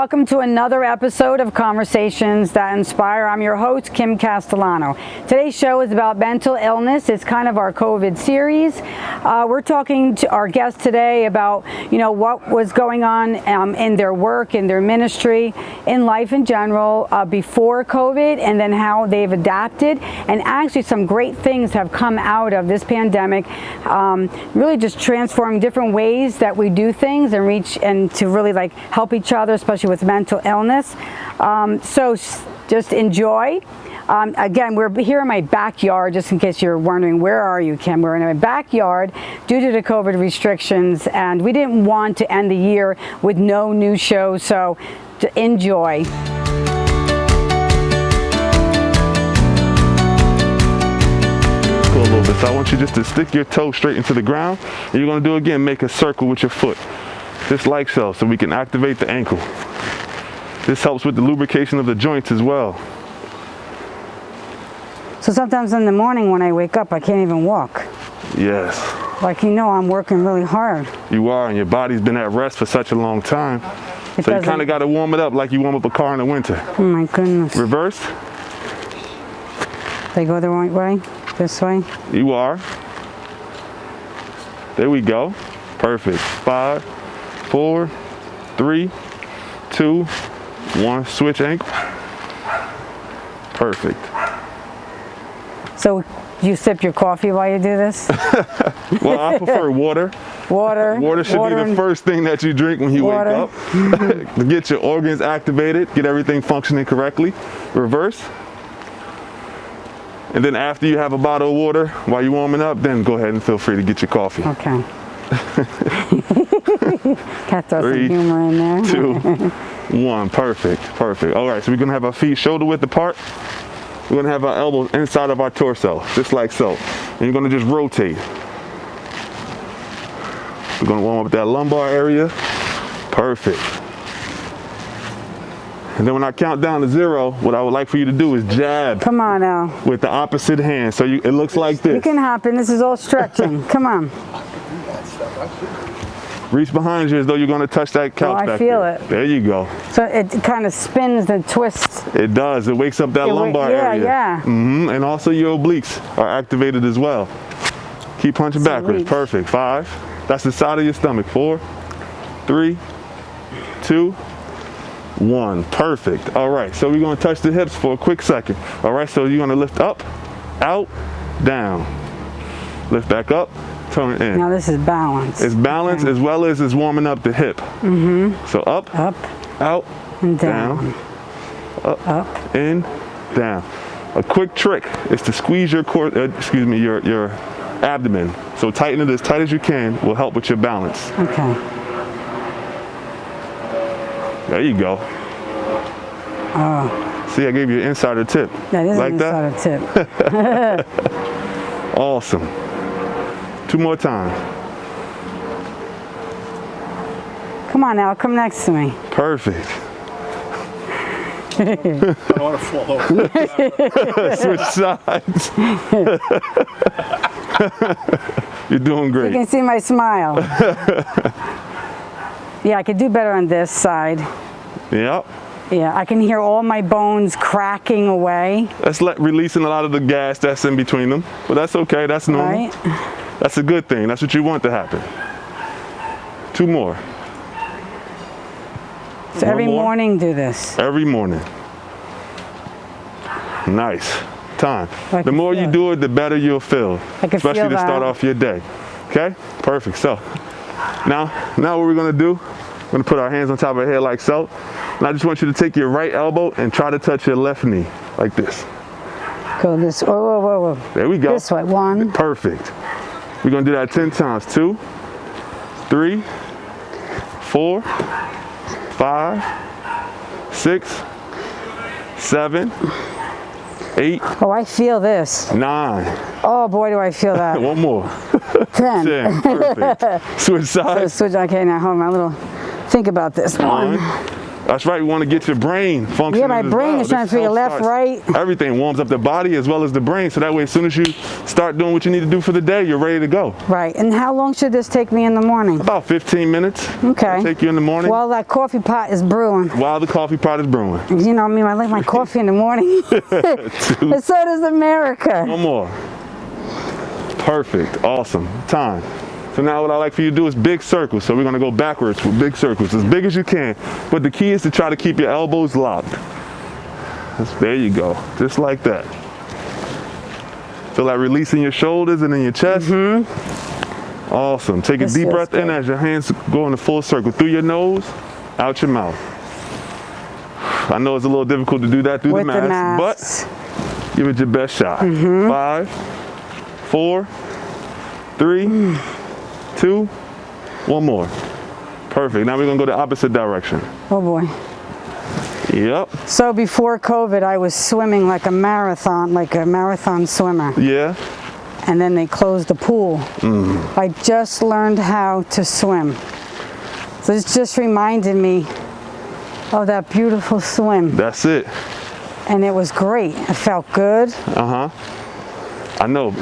welcome to another episode of Conversations That Inspire. I'm your host, Kim Castellano. Today's show is about mental illness. It's kind of our COVID series. We're talking to our guest today about, what was going on in their work, in their ministry, in life in general before COVID, and then how they've adapted. And actually some great things have come out of this pandemic, really just transforming different ways that we do things and reach and to really help each other, especially with mental illness. So just enjoy. Again, we're here in my backyard, just in case you're wondering, where are you, Kim? We're in my backyard due to the COVID restrictions, and we didn't want to end the year with no new shows, so enjoy. A little bit. So I want you just to stick your toe straight into the ground, and you're going to do again, make a circle with your foot. Just like so we can activate the ankle. This helps with the lubrication of the joints as well. So sometimes in the morning when I wake up, I can't even walk. Yes. I'm working really hard. You are, and your body's been at rest for such a long time. So you kind of got to warm it up like you warm up a car in the winter. Oh my goodness. Reverse. They go the right way? This way? You are. There we go. Perfect. 5, 4, 3, 2, 1. Switch ankle. Perfect. So you sip your coffee while you do this? Well, I prefer water. Water should be the first thing that you drink when you wake up. To get your organs activated, get everything functioning correctly. Reverse. And then after you have a bottle of water, while you're warming up, then go ahead and feel free to get your coffee. Okay. Got to throw some humor in there. 2, 1. Perfect. Perfect. All right, so we're going to have our feet shoulder width apart. We're going to have our elbows inside of our torso, just like so. And you're going to just rotate. We're going to warm up that lumbar area. Perfect. And then when I count down to 0, what I would like for you to do is jab. Come on now. With the opposite hand. So it looks like this. You can happen. This is all stretching. Come on. Reach behind you as though you're going to touch that couch back there. I feel it. There you go. So it kind of spins and twists. It does. It wakes up that lumbar area. Yeah. And also your obliques are activated as well. Keep punching backwards. Reach. Perfect. 5. That's the side of your stomach. 4, 3, 2, 1. Perfect. All right. So we're going to touch the hips for a quick second. All right. So you're going to lift up, out, down. Lift back up. Turn in. Now this is balance. It's balance as well as it's warming up the hip. So up, out, and down. Up, in, down. A quick trick is to squeeze your your abdomen. So tighten it as tight as you can will help with your balance. Okay. There you go. Oh. See, I gave you an insider tip. That is like an insider tip. Awesome. 2 more times. Come on now, come next to me. Perfect. I don't want to fall over. Switch sides. You're doing great. You can see my smile. Yeah, I could do better on this side. Yep. Yeah, I can hear all my bones cracking away. That's releasing a lot of the gas that's in between them. But that's okay, that's normal. Right? That's a good thing. That's what you want to happen. 2 more. So every morning do this? Every morning. Nice. Time. The more you do it, the better you'll feel. Especially to start off your day. Okay? Perfect. So, now what we're going to do, we're going to put our hands on top of our head like so. And I just want you to take your right elbow and try to touch your left knee like this. Go this. Whoa. There we go. This way. 1. Perfect. We're going to do that 10 times. 2, 3, 4, 5, 6, 7, 8. Oh, I feel this. 9. Oh boy, do I feel that. 1 more. 10. 10. Perfect. Switch sides. So switch. Okay, now hold on. Think about this. 1, That's right. We want to get your brain functioning. Yeah, my brain is trying to figure left, right. Everything warms up the body as well as the brain. So that way, as soon as you start doing what you need to do for the day, you're ready to go. Right. And how long should this take me in the morning? About 15 minutes. Okay. It'll take you in the morning. While that coffee pot is brewing. While the coffee pot is brewing. You know me, I like my coffee in the morning. And so does America. One more. Perfect. Awesome. Time. So now what I like for you to do is big circles. So we're going to go backwards with big circles, as big as you can. But the key is to try to keep your elbows locked. There you go. Just like that. Feel that release in your shoulders and in your chest. Awesome. Take a deep breath in as your hands go in a full circle. Through your nose, out your mouth. I know it's a little difficult to do that through the mask, but give it your best shot. 5, 4, 3, 2, one more. Perfect. Now we're going to go the opposite direction. Oh boy. Yep. So before COVID, I was swimming like a marathon swimmer. Yeah. And then they closed the pool. I just learned how to swim. So this just reminded me of that beautiful swim. That's it. And it was great. It felt good. I know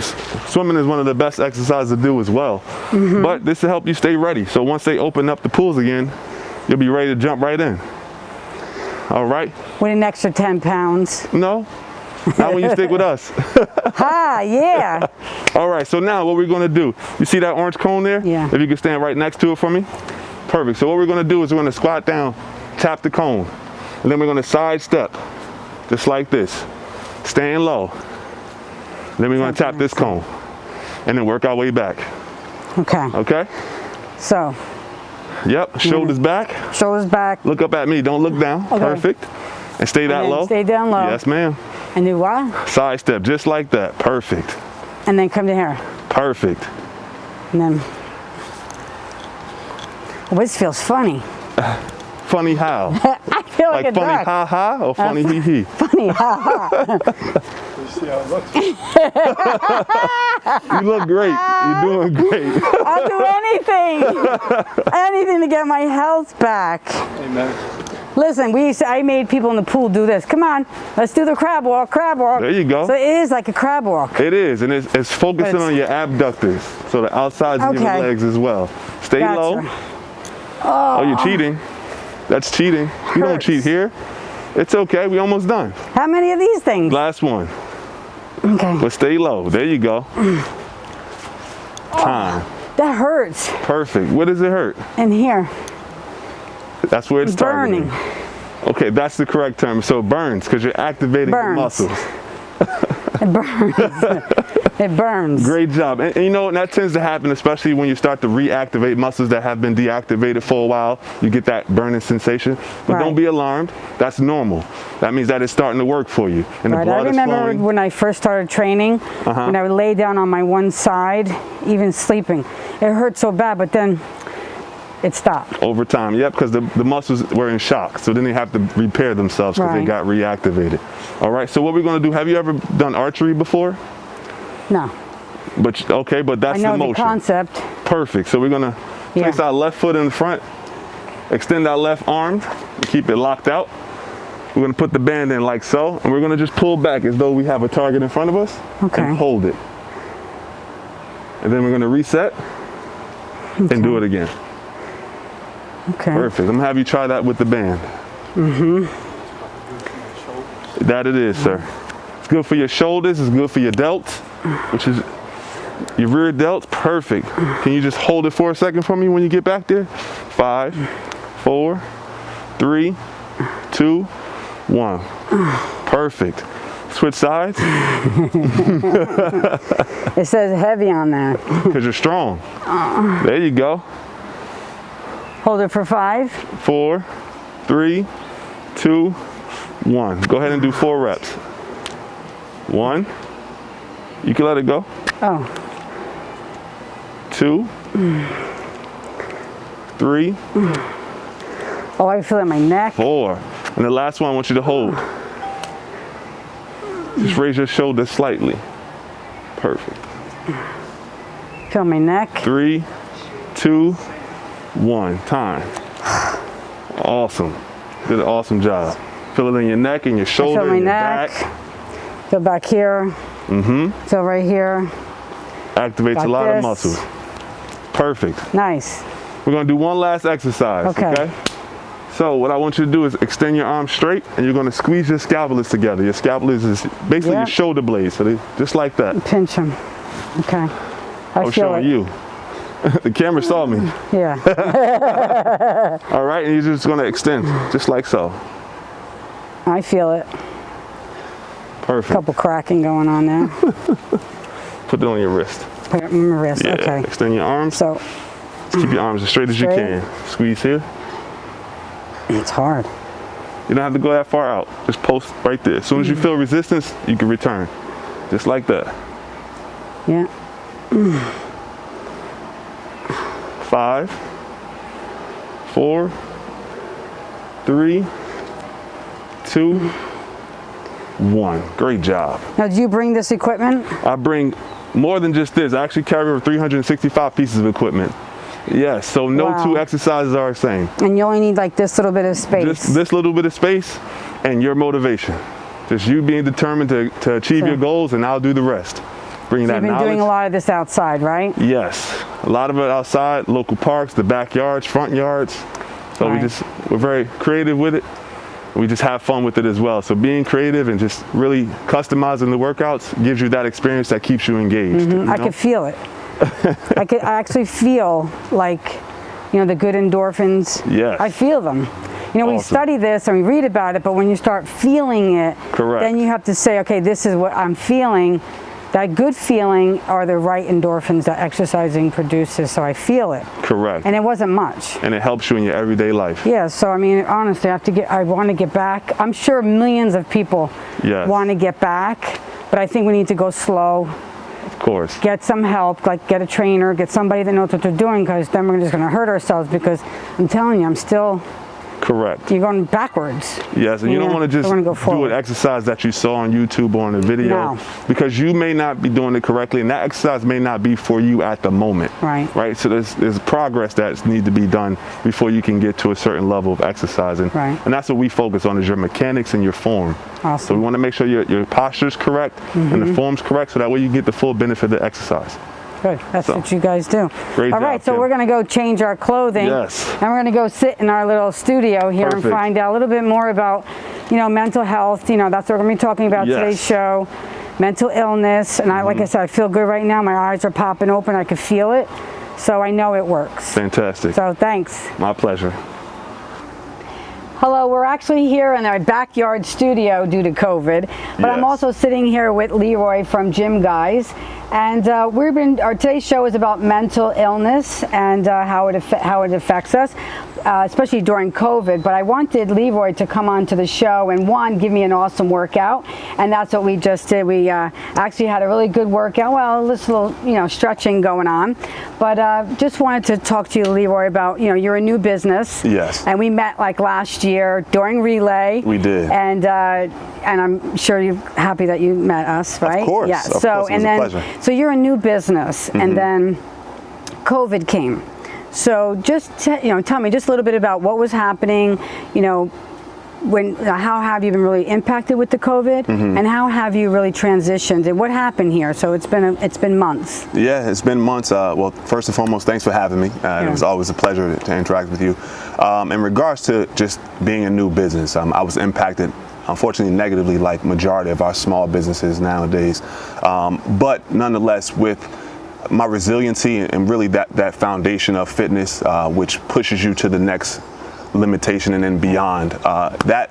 swimming is one of the best exercises to do as well, but this will help you stay ready. So once they open up the pools again, you'll be ready to jump right in. All right? With an extra 10 pounds. No, not when you stick with us. Yeah. All right, so now what we're gonna do, you see that orange cone there? Yeah. If you can stand right next to it for me. Perfect. So what we're gonna do is we're gonna squat down, tap the cone, and then we're gonna side step, just like this, staying low. Then we're going to tap this cone and then work our way back. Okay. Okay? So. Yep. Shoulders back. Shoulders back. Look up at me. Don't look down. Okay. Perfect. And stay that low. Stay down low. Yes, ma'am. And do what? Side step, just like that. Perfect. And then come to here. Perfect. And then. Oh, this feels funny. Funny how? I feel like a funny duck. ha ha or funny hee hee? Funny ha ha. You see how it looks? You look great. You're doing great. I'll do anything. Anything to get my health back. Amen. Listen, I made people in the pool do this. Come on, let's do the crab walk, crab walk. There you go. So it is like a crab walk. It is, and it's focusing on your abductors, so the outsides of your legs as well. Stay low. Oh, you're cheating. That's cheating. You don't cheat here. It's okay. We almost done. How many of these things? Last one. Okay. But stay low. There you go. Time. That hurts. Perfect. Where does it hurt? In here. That's where it's burning. targeting. Okay, that's the correct term. So it burns because you're activating the muscles. It burns. It burns. Great job. And you know, that tends to happen, especially when you start to reactivate muscles that have been deactivated for a while. You get that burning sensation. But don't be alarmed. That's normal. That means that it's starting to work for you. And the blood I remember is flowing. when I first started training, when I would lay down on my one side, even sleeping, it hurt so bad, but then it stopped. Over time, yep, because the muscles were in shock. So then they have to repair themselves because they got reactivated. All right, so what we're going to do, have you ever done archery before? No. But okay, but that's the motion. I know the concept. Perfect. So we're going to place our left foot in front, extend our left arm, and keep it locked out. We're going to put the band in like so, and we're going to just pull back as though we have a target in front of us and hold it. And then we're going to reset and do it again. Okay. Perfect. I'm going to have you try that with the band. That it is, sir. It's good for your shoulders. It's good for your delts, which is your rear delts. Perfect. Can you just hold it for a second for me when you get back there? 5, 4, 3, 2, 1. Perfect. Switch sides. It says heavy on there. Because you're strong. There you go. Hold it for 5. 4, 3, 2, 1. Go ahead and do 4 reps. 1. You can let it go. 2. 3. Oh, I feel it in my neck. 4. And the last one I want you to hold. Just raise your shoulders slightly. Perfect. Feel my neck. 3, 2, 1. Time. Awesome. Did an awesome job. Feel it in your neck and your shoulder I feel my and your neck. back. Feel back here. Feel right here. Activates Got a lot this. of muscles. Perfect. Nice. We're gonna do one last exercise, okay? So what I want you to do is extend your arms straight, and you're gonna squeeze your scapulars together. Your scapulars is basically your shoulder blades, so they just like that. Pinch them. Okay. I was showing you. The camera saw me. Yeah. All right, and you're just gonna extend, just like so. I feel it. Perfect. Couple cracking going on there. Put it on your wrist. Put it on my wrist. Yeah. Okay. Extend your arms. So Keep your arms as straight as you can. Squeeze here. it's hard. You don't have to go that far out. Just post right there. As soon as you feel resistance, you can return. Just like that. Yeah. 5, 4, 3, 2, 1. Great job. Now, do you bring this equipment? I bring more than just this. I actually carry over 365 pieces of equipment. Yes, so no two exercises are the same. And you only need like this little bit of space. Just this little bit of space and your motivation. Just you being determined to achieve your goals, and I'll do the rest. Bring that knowledge. You've been doing a lot of this outside, right? Yes, a lot of it outside, local parks, the backyards, front yards. So we're very creative with it. We just have fun with it as well. So being creative and just really customizing the workouts gives you that experience that keeps you engaged. You know? I could feel it. I actually feel like, the good endorphins. Yes. I feel them. We study this and we read about it, but when you start feeling it, then you have to say, okay, this is what I'm feeling. That good feeling are the right endorphins that exercising produces, so I feel it. Correct. And it wasn't much. And it helps you in your everyday life. Yeah, so honestly, I want to get back. I'm sure millions of people want to get back, but I think we need to go slow. Of course. Get some help, like get a trainer, get somebody that knows what they're doing, because then we're just going to hurt ourselves, because I'm telling you, I'm still... Correct. You're going backwards. Yes, and you don't want to just do an exercise that you saw on YouTube or on a video, because you may not be doing it correctly, and that exercise may not be for you at the moment. Right. So there's progress that needs to be done before you can get to a certain level of exercising. And that's what we focus on, is your mechanics and your form. Awesome. So we want to make sure your posture's correct and the form's correct, so that way you get the full benefit of the exercise. Good. That's what you guys do. Great All job, right, so Kim. we're going to go change our clothing. Yes. And we're going to go sit in our little studio here and find out a little bit more about, mental health. That's what we're going to be talking about today's show. Mental illness. And like I said, I feel good right now. My eyes are popping open. I can feel it. So I know it works. Fantastic. So thanks. My pleasure. Hello, we're actually here in our backyard studio due to COVID, but I'm also sitting here with Leroy from GYMGUYS, and today's show is about mental illness and how it affects us, especially during COVID. But I wanted Leroy to come on to the show and give me an awesome workout, and that's what we just did. We actually had a really good workout. Well, this little stretching going on, but just wanted to talk to you, Leroy, about you're a new business. Yes. And we met like last year during Relay. We did. And I'm sure you're happy that you met us, right? Of course. Yeah. Of course, it was a pleasure. So you're a new business, and then COVID came. So just tell me just a little bit about what was happening. How have you been really impacted with the COVID, and how have you really transitioned, and what happened here? So it's been months. Yeah, it's been months. Well, first and foremost, thanks for having me. It was always a pleasure to interact with you. In regards to just being a new business, I was impacted, unfortunately, negatively, like majority of our small businesses nowadays. But nonetheless, with my resiliency and really that foundation of fitness, which pushes you to the next limitation and then beyond, that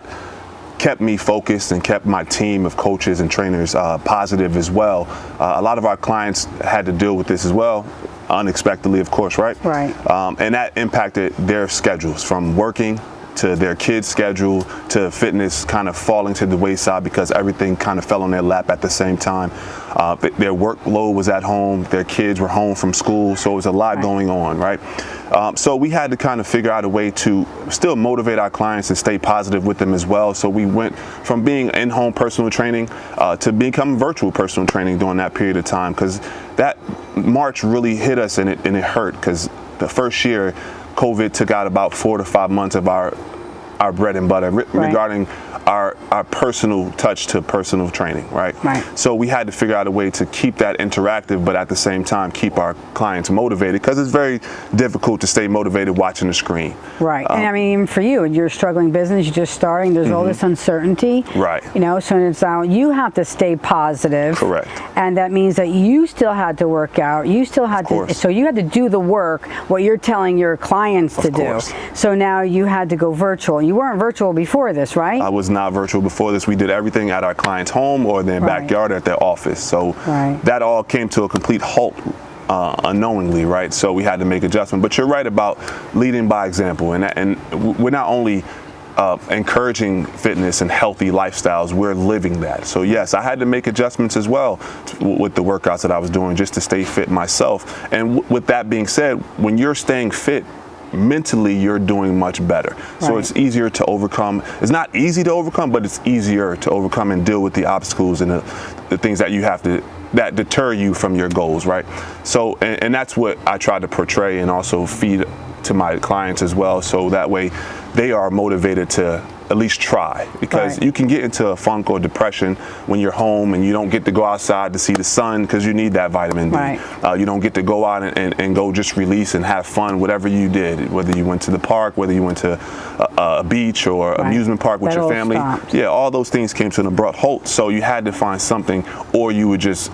kept me focused and kept my team of coaches and trainers positive as well. A lot of our clients had to deal with this as well, unexpectedly, of course, right? Right. And that impacted their schedules, from working to their kids' schedule to fitness kind of falling to the wayside, because everything kind of fell on their lap at the same time. Their workload was at home, their kids were home from school, so it was a lot going on, right? So we had to kind of figure out a way to still motivate our clients and stay positive with them as well. So we went from being in-home personal training to becoming virtual personal training during that period of time, because that March really hit us, and it hurt, because the first year COVID took out about 4 to 5 months of our our bread and butter regarding our personal touch to personal training, right? So we had to figure out a way to keep that interactive, but at the same time keep our clients motivated, because it's very difficult to stay motivated watching the screen. And I mean, even for you, you're a struggling business, you're just starting, there's all this uncertainty. You know, so it's you have to stay positive. And that means that you still had to work out, you still had to, so you had to do the work, what you're telling your clients to do. So now you had to go virtual. You weren't virtual before this, right? I was not virtual before this. We did everything at our client's home or their backyard at their office. So that all came to a complete halt unknowingly, right? So we had to make adjustments. But you're right about leading by example, and we're not only encouraging fitness and healthy lifestyles, we're living that. So yes, I had to make adjustments as well with the workouts that I was doing just to stay fit myself. And with that being said, when you're staying fit, mentally you're doing much better. So it's easier to overcome. It's not easy to overcome, but it's easier to overcome and deal with the obstacles and the things that you have to, that deter you from your goals, right? So, and that's what I try to portray and also feed to my clients as well, so that way they are motivated to at least try, because you can get into a funk or depression when you're home and you don't get to go outside to see the sun because you need that vitamin D. You don't get to go out and go just release and have fun, whatever you did, whether you went to the park, whether you went to a beach or amusement park with your family. All those things came to an abrupt halt, so you had to find something, or you would just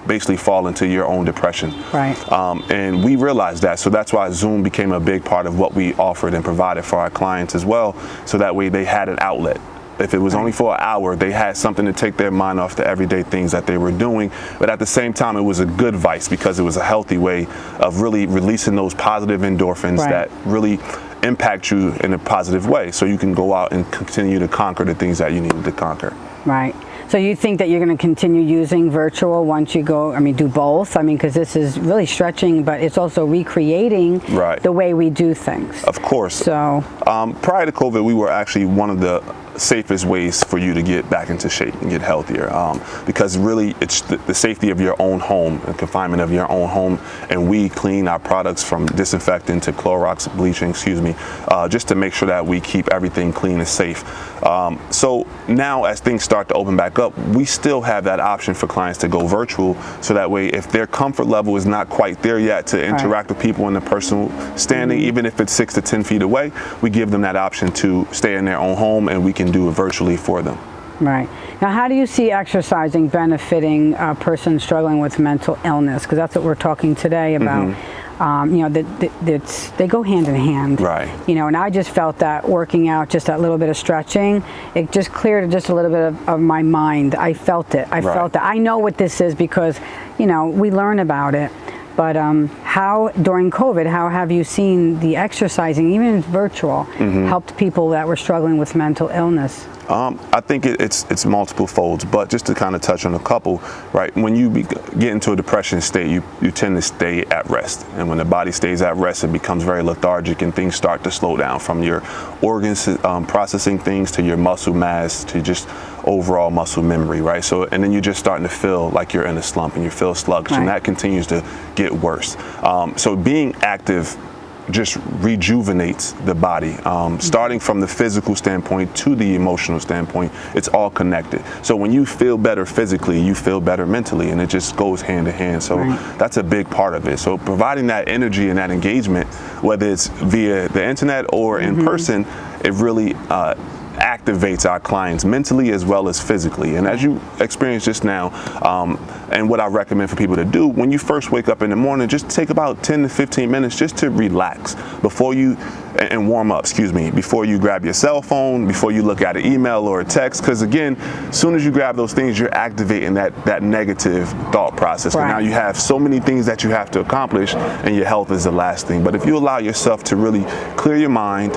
basically fall into your own depression. And we realized that, so that's why Zoom became a big part of what we offered and provided for our clients as well, so that way they had an outlet. If it was only for an hour, they had something to take their mind off the everyday things that they were doing, but at the same time it was a good vice, because it was a healthy way of really releasing those positive endorphins that really impact you in a positive way, so you can go out and continue to conquer the things that you needed to conquer. So you think that you're going to continue using virtual once you go, I mean, do both? I mean, because this is really stretching, but it's also recreating the way we do things. Of course. So prior to COVID, we were actually one of the safest ways for you to get back into shape and get healthier, because really it's the safety of your own home and confinement of your own home, and we clean our products from disinfectant to Clorox bleaching, just to make sure that we keep everything clean and safe. So now as things start to open back up, we still have that option for clients to go virtual, so that way if their comfort level is not quite there yet to interact with people in the personal standing, even if it's 6 to 10 feet away, we give them that option to stay in their own home, and we can do it virtually for them. Now, how do you see exercising benefiting a person struggling with mental illness? Because that's what we're talking today about. You know, they go hand in hand. You know, and I just felt that working out, just that little bit of stretching, it just cleared just a little bit of my mind. I felt it. I felt it. I know what this is because, you know, we learn about it. But how, during COVID, how have you seen the exercising, even virtual, helped people that were struggling with mental illness? I think it's multiple folds, but just to kind of touch on a couple, right? When you get into a depression state, you tend to stay at rest. And when the body stays at rest, it becomes very lethargic and things start to slow down, from your organs processing things to your muscle mass to just overall muscle memory, right? So, and then you're just starting to feel like you're in a slump and you feel sluggish, and that continues to get worse. So being active just rejuvenates the body, starting from the physical standpoint to the emotional standpoint. It's all connected. So when you feel better physically, you feel better mentally, and it just goes hand in hand. So that's a big part of it. So providing that energy and that engagement, whether it's via the internet or in person, it really activates our clients mentally as well as physically. And as you experienced just now, and what I recommend for people to do, when you first wake up in the morning, just take about 10 to 15 minutes just to relax before you, and warm up, before you grab your cell phone, before you look at an email or a text, because again, as soon as you grab those things, you're activating that negative thought process. But now you have so many things that you have to accomplish, and your health is the last thing. But if you allow yourself to really clear your mind,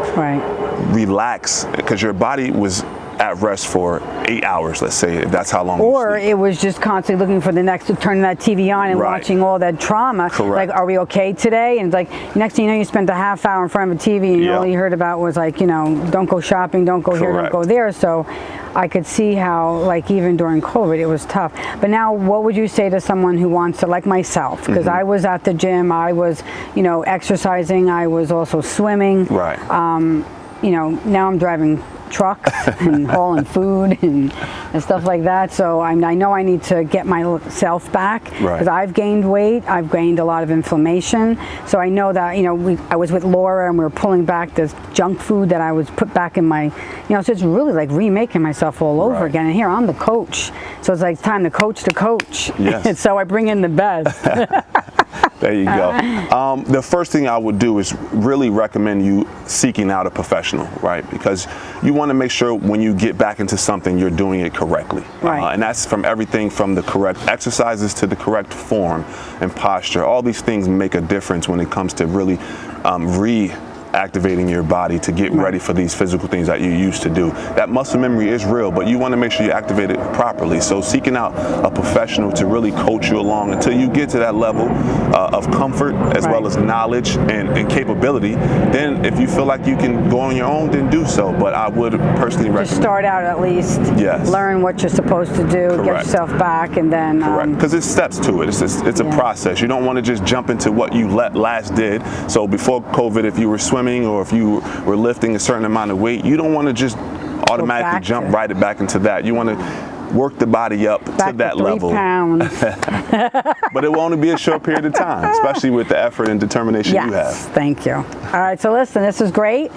relax, because your body was at rest for 8 hours, let's say, if that's how long. Or it was just constantly looking for the next, turning that TV on and watching all that trauma. Like, are we okay today? And it's like, next thing you know, you spent a half hour in front of a TV, and all you heard about was like, you know, don't go shopping, don't go here, don't go there. So I could see how, like, even during COVID, it was tough. But now, what would you say to someone who wants to, like myself, because I was at the gym, I was, you know, exercising, I was also swimming. you know, now I'm driving trucks and hauling food and stuff like that. So I know I need to get myself back because I've gained weight. I've gained a lot of inflammation. So I know that, you know, I was with Laura and we were pulling back this junk food that I was put back in my, you know, so it's really like remaking myself all over again. And here I'm the coach. So it's like time to coach the coach. Yes. So I bring in the best. There you go. The first thing I would do is really recommend you seeking out a professional, right? Because you want to make sure when you get back into something, you're doing it correctly. And that's from everything from the correct exercises to the correct form and posture. All these things make a difference when it comes to really reactivating your body to get ready for these physical things that you used to do. That muscle memory is real, but you want to make sure you activate it properly. So seeking out a professional to really coach you along until you get to that level of comfort as well as knowledge and capability. Then if you feel like you can go on your own, then do so. But I would personally recommend. Just start out at least. Yes. Learn what you're supposed to do, get yourself back, and then. Because there's steps to it. It's a process. You don't want to just jump into what you last did. So before COVID, if you were swimming or if you were lifting a certain amount of weight, you don't want to just automatically jump right back into that. You want to work the body up to that level. 3 pounds. But it will only be a short period of time, especially with the effort and determination you have. Thank you. All right, so listen, this is great.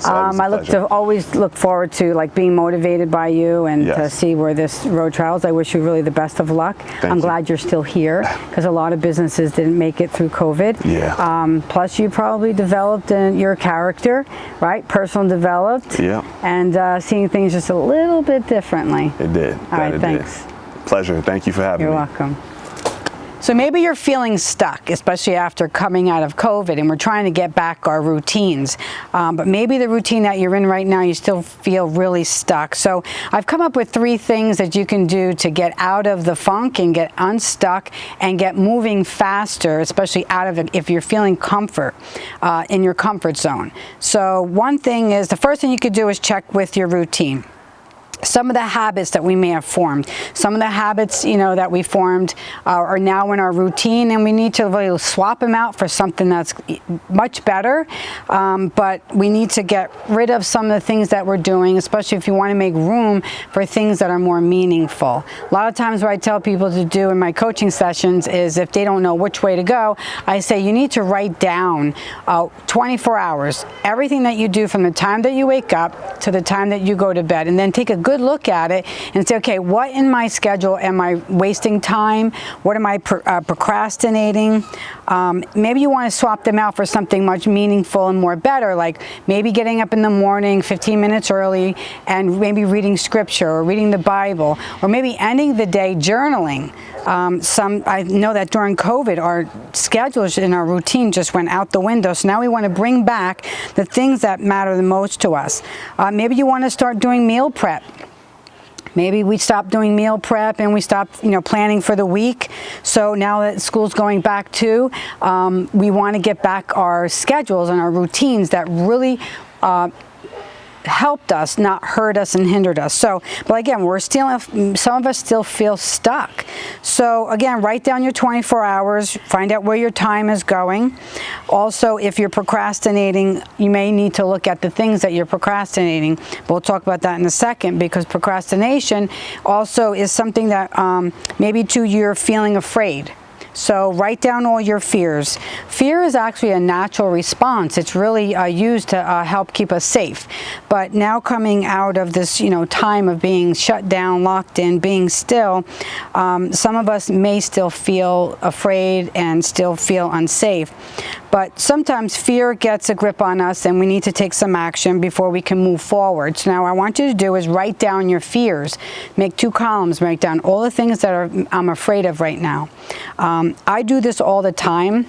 I always look forward to like being motivated by you and to see where this road travels. I wish you really the best of luck. I'm glad you're still here because a lot of businesses didn't make it through COVID. Plus you probably developed your character, right? Personal developed. And seeing things just a little bit differently. It did. All right, thanks. Pleasure. Thank you for having me. You're welcome. So maybe you're feeling stuck, especially after coming out of COVID, and we're trying to get back our routines. But maybe the routine that you're in right now, you still feel really stuck. So I've come up with 3 things that you can do to get out of the funk and get unstuck and get moving faster, especially out of it if you're feeling comfort in your comfort zone. So one thing is, the first thing you could do is check with your routine. Some of the habits that we may have formed, some of the habits, you know, that we formed are now in our routine, and we need to really swap them out for something that's much better. But we need to get rid of some of the things that we're doing, especially if you want to make room for things that are more meaningful. A lot of times what I tell people to do in my coaching sessions is, if they don't know which way to go, I say you need to write down 24 hours, everything that you do from the time that you wake up to the time that you go to bed, and then take a good look at it and say, okay, what in my schedule am I wasting time? What am I procrastinating? Maybe you want to swap them out for something much meaningful and more better, like maybe getting up in the morning 15 minutes early and maybe reading scripture or reading the Bible, or maybe ending the day journaling. I know that during COVID, our schedules and our routine just went out the window. So now we want to bring back the things that matter the most to us. Maybe you want to start doing meal prep. Maybe we stopped doing meal prep and we stopped, you know, planning for the week. So now that school's going back too, we want to get back our schedules and our routines that really helped us, not hurt us and hindered us. So, but again, some of us still feel stuck. So again, write down your 24 hours, find out where your time is going. Also, if you're procrastinating, you may need to look at the things that you're procrastinating. We'll talk about that in a second, because procrastination also is something that maybe too you're feeling afraid. So write down all your fears. Fear is actually a natural response. It's really used to help keep us safe. But now coming out of this, you know, time of being shut down, locked in, being still, some of us may still feel afraid and still feel unsafe. But sometimes fear gets a grip on us and we need to take some action before we can move forward. So now what I want you to do is write down your fears. Make 2 columns, write down all the things that I'm afraid of right now. I do this all the time.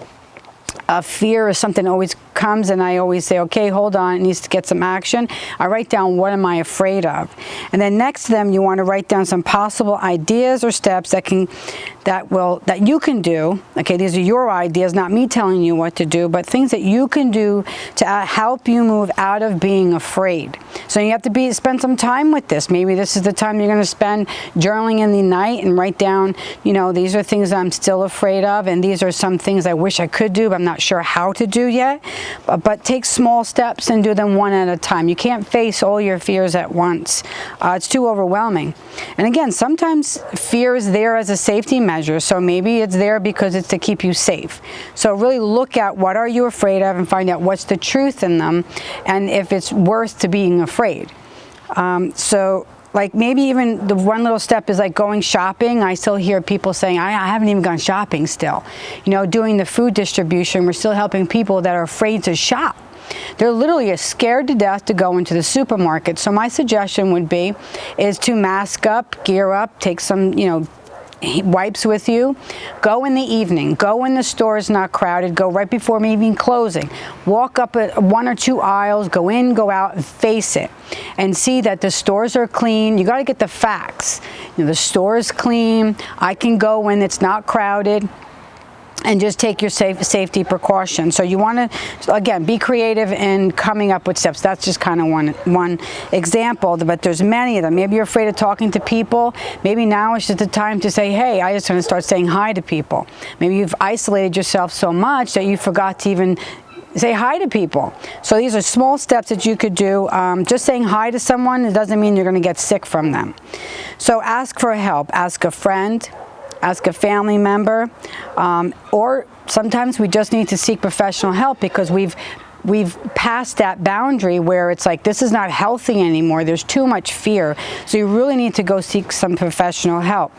Fear is something that always comes, and I always say, okay, hold on, it needs to get some action. I write down, what am I afraid of? And then next to them, you want to write down some possible ideas or steps that you can do. Okay, these are your ideas, not me telling you what to do, but things that you can do to help you move out of being afraid. So you have to spend some time with this. Maybe this is the time you're going to spend journaling in the night and write down, you know, these are things I'm still afraid of, and these are some things I wish I could do, but I'm not sure how to do yet. but take small steps and do them one at a time. You can't face all your fears at once. It's too overwhelming. And again, sometimes fear is there as a safety measure, so maybe it's there because it's to keep you safe. So really look at what are you afraid of and find out what's the truth in them and if it's worth to being afraid. So like maybe even the one little step is like going shopping. I still hear people saying, I haven't even gone shopping still. You know, doing the food distribution, we're still helping people that are afraid to shop. They're literally scared to death to go into the supermarket. So my suggestion would be is to mask up, gear up, take some, you know, wipes with you. Go in the evening. Go when the store is not crowded. Go right before maybe closing. Walk up one or two aisles. Go in, go out, and face it. And see that the stores are clean. You got to get the facts. You know, the store is clean. I can go when it's not crowded. And just take your safety precautions. So you want to, again, be creative in coming up with steps. That's just kind of one example, but there's many of them. Maybe you're afraid of talking to people. Maybe now is just the time to say, hey, I just want to start saying hi to people. Maybe you've isolated yourself so much that you forgot to even say hi to people. So these are small steps that you could do. Just saying hi to someone, it doesn't mean you're going to get sick from them. So ask for help. Ask a friend. Ask a family member, or sometimes we just need to seek professional help because we've passed that boundary where it's like this is not healthy anymore. There's too much fear. So you really need to go seek some professional help.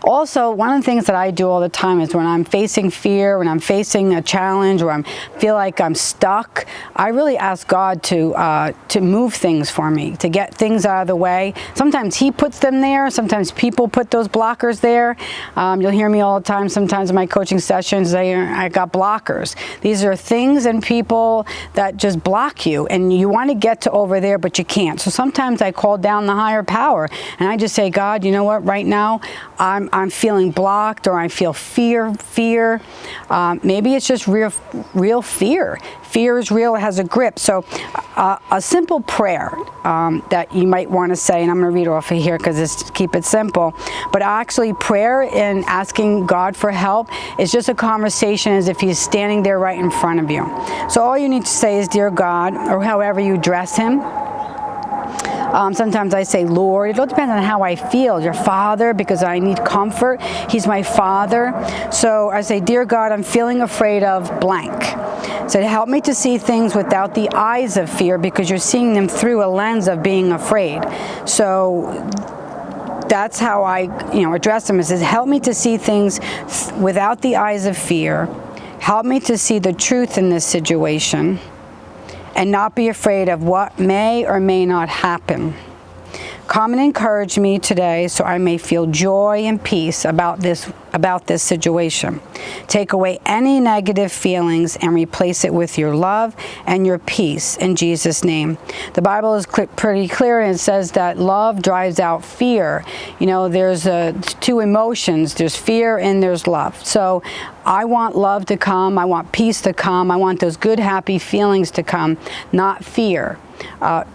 Also, one of the things that I do all the time is when I'm facing fear, when I'm facing a challenge, or I feel like I'm stuck, I really ask God to move things for me, to get things out of the way. Sometimes He puts them there. Sometimes people put those blockers there. You'll hear me all the time. Sometimes in my coaching sessions, I got blockers. These are things and people that just block you, and you want to get to over there, but you can't. So sometimes I call down the higher power, and I just say, God, you know what? Right now, I'm feeling blocked, or I feel fear. Maybe it's just real fear. Fear is real, it has a grip. So a simple prayer that you might want to say, and I'm going to read off of here because it's keep it simple, but actually prayer and asking God for help is just a conversation as if He's standing there right in front of you. So all you need to say is, Dear God, or however you address Him. Sometimes I say, Lord. It all depends on how I feel. Your Father, because I need comfort. He's my Father. So I say, Dear God, I'm feeling afraid of blank. So help me to see things without the eyes of fear, because you're seeing them through a lens of being afraid. So that's how I, address them. It says, help me to see things without the eyes of fear. Help me to see the truth in this situation, and not be afraid of what may or may not happen. Come and encourage me today so I may feel joy and peace about this situation. Take away any negative feelings and replace it with your love and your peace in Jesus' name. The Bible is pretty clear, and it says that love drives out fear. There's two emotions. There's fear and there's love. So I want love to come. I want peace to come. I want those good, happy feelings to come, not fear.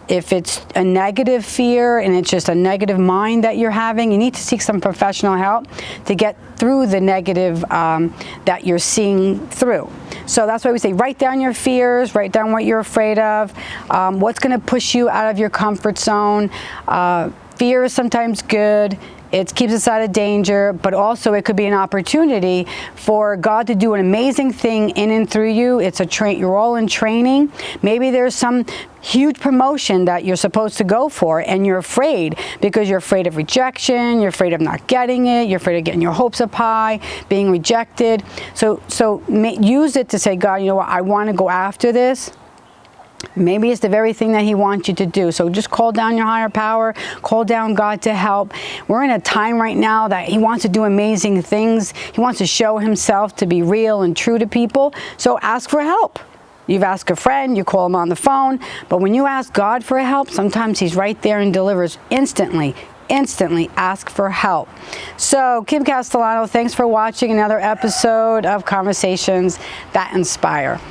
If it's a negative fear and it's just a negative mind that you're having, you need to seek some professional help to get through the negative that you're seeing through. So that's why we say write down your fears, write down what you're afraid of, what's going to push you out of your comfort zone. Fear is sometimes good. It keeps us out of danger, but also it could be an opportunity for God to do an amazing thing in and through you. You're all in training. Maybe there's some huge promotion that you're supposed to go for, and you're afraid because you're afraid of rejection, you're afraid of not getting it, you're afraid of getting your hopes up high, being rejected. So use it to say, God, you know what, I want to go after this. Maybe it's the very thing that He wants you to do. So just call down your higher power, call down God to help. We're in a time right now that He wants to do amazing things. He wants to show Himself to be real and true to people. So ask for help. You've asked a friend, you call Him on the phone, but when you ask God for help, sometimes He's right there and delivers instantly. Ask for help. So Kim Castellano, thanks for watching another episode of Conversations That Inspire.